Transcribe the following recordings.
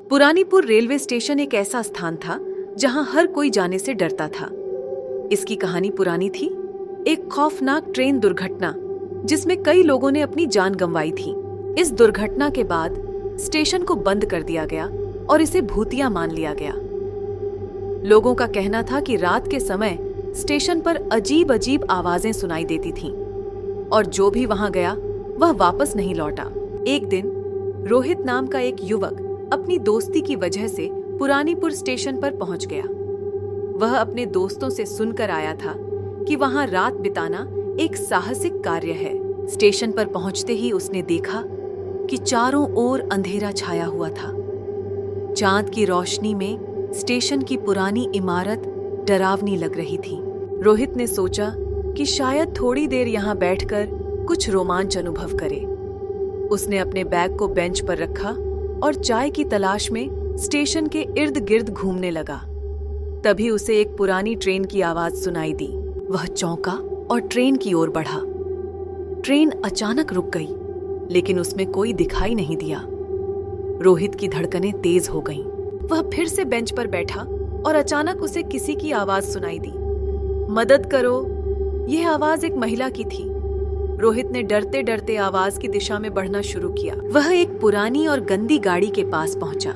पुरानीपुर railway station एक ऐसा स्थान था जहां हर कोई जाने से डरता था। इसकी कहानी पुरानी थी, एक खौफनाक ट्रेन दुर्घटना जिसमें कई लोगों ने अपनी जान गंवाई थी। इस दुर्घटना के बाद स्टेशन को बंद कर दिया गया और इसे भूतिया मान लिया गया। लोगों का कहना था कि रात के समय स्टेशन पर अजीब अजीब आवाजें सुनाई देती थीं और जो भी वहां गया वह वापस नहीं लौटा। एक दिन रोहित नाम का एक युवक अपनी दोस्ती की वजह से पुरानीपुर स्टेशन पर पहुंच गया। वह अपने दोस्तों से सुनकर आया था कि वहां रात बिताना एक साहसिक कार्य है। स्टेशन पर पहुंचते ही उसने देखा कि चारों ओर अंधेरा छाया हुआ था। चांद की रोशनी में स्टेशन की पुरानी इमारत डरावनी लग रही थी। रोहित ने सोचा कि शायद थोड़ी देर यहां बैठकर कुछ रोमांच अनुभव करे। उसने अपने बैग को बेंच पर रखा और चाय की तलाश में स्टेशन के इर्द गिर्द घूमने लगा। तभी उसे एक पुरानी ट्रेन की आवाज सुनाई दी। वह चौंका और ट्रेन की ओर बढ़ा। ट्रेन अचानक रुक गई, लेकिन उसमें कोई दिखाई नहीं दिया। रोहित की धड़कनें तेज हो गईं। वह फिर से बेंच पर बैठा और अचानक उसे किसी की आवाज सुनाई दी। मदद करो! यह आवाज एक महिला की थी। रोहित ने डरते डरते आवाज की दिशा में बढ़ना शुरू किया। वह एक पुरानी और गंदी गाड़ी के पास पहुंचा,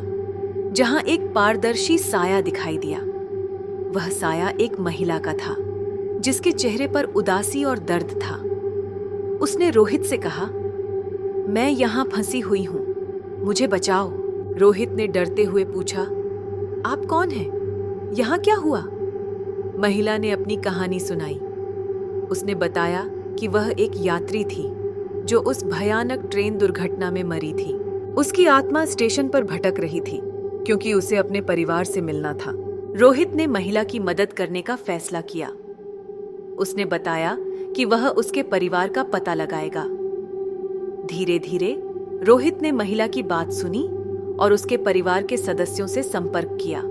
जहां एक पारदर्शी साया दिखाई दिया। वह साया एक महिला का था, जिसके चेहरे पर उदासी और दर्द था। उसने रोहित से कहा, मैं यहां फंसी हुई हूं, मुझे बचाओ। रोहित ने डरते हुए पूछा, आप कौन हैं? यहां क्या हुआ? महिला ने अपनी कहानी सुनाई। उसने बताया कि वह एक यात्री थी जो उस भयानक ट्रेन दुर्घटना में मरी थी। उसकी आत्मा स्टेशन पर भटक रही थी क्योंकि उसे अपने परिवार से मिलना था। रोहित ने महिला की मदद करने का फैसला किया। उसने बताया कि वह उसके परिवार का पता लगाएगा। धीरे धीरे रोहित ने महिला की बात सुनी और उसके परिवार के सदस्यों से संपर्क किया।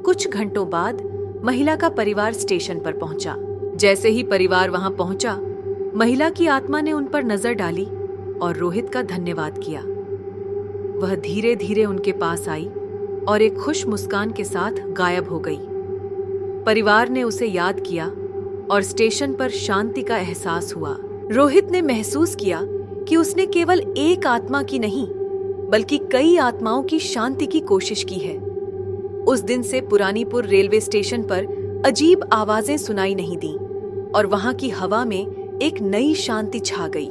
कुछ घंटों बाद महिला का परिवार स्टेशन पर पहुंचा। जैसे ही परिवार वहां पहुंचा, महिला की आत्मा ने उन पर नजर डाली और रोहित का धन्यवाद किया। वह धीरे धीरे उनके पास आई और एक खुश मुस्कान के साथ गायब हो गई। परिवार ने उसे याद किया और स्टेशन पर शांति का एहसास हुआ। रोहित ने महसूस किया कि उसने केवल एक आत्मा की नहीं, बल्कि कई आत्माओं की शांति की कोशिश की है। उस दिन से पुरानीपुर रेलवे स्टेशन पर अजीब आवाजें सुनाई नहीं दी और वहां की हवा में एक नई शांति छा गई।